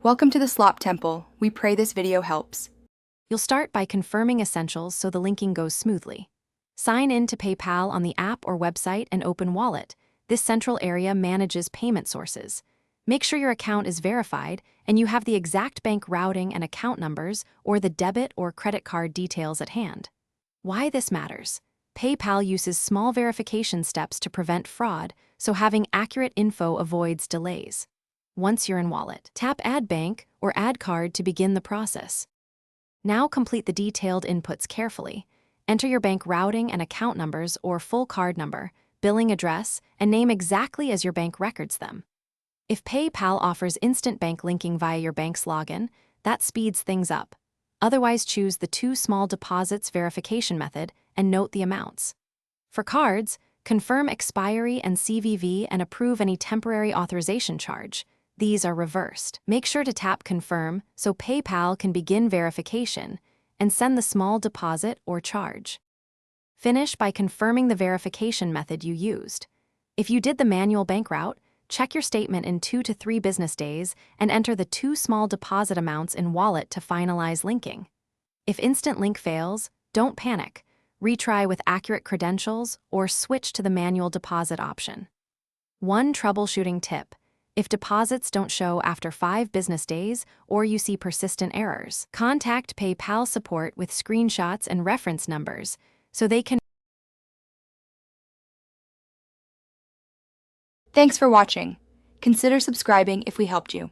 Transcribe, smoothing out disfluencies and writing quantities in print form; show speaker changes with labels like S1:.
S1: Welcome to the Slop Temple. We pray this video helps.
S2: You'll start by confirming essentials so the linking goes smoothly. Sign in to PayPal on the app or website and open Wallet. This central area manages payment sources. Make sure your account is verified and you have the exact bank routing and account numbers or the debit or credit card details at hand. Why this matters? PayPal uses small verification steps to prevent fraud, so having accurate info avoids delays. Once you're in Wallet, tap Add Bank or Add Card to begin the process. Now complete the detailed inputs carefully. Enter your bank routing and account numbers or full card number, billing address, and name exactly as your bank records them. If PayPal offers instant bank linking via your bank's login, that speeds things up. Otherwise, choose the two small deposits verification method and note the amounts. For cards, confirm expiry and CVV and approve any temporary authorization charge. These are reversed. Make sure to tap Confirm so PayPal can begin verification and send the small deposit or charge. Finish by confirming the verification method you used. If you did the manual bank route, check your statement in 2 to 3 business days and enter the two small deposit amounts in Wallet to finalize linking. If Instant Link fails, don't panic. Retry with accurate credentials or switch to the manual deposit option. One troubleshooting tip: if deposits don't show after 5 business days or you see persistent errors, contact PayPal support with screenshots and reference numbers so they can.
S1: Thanks for watching. Consider subscribing if we helped you.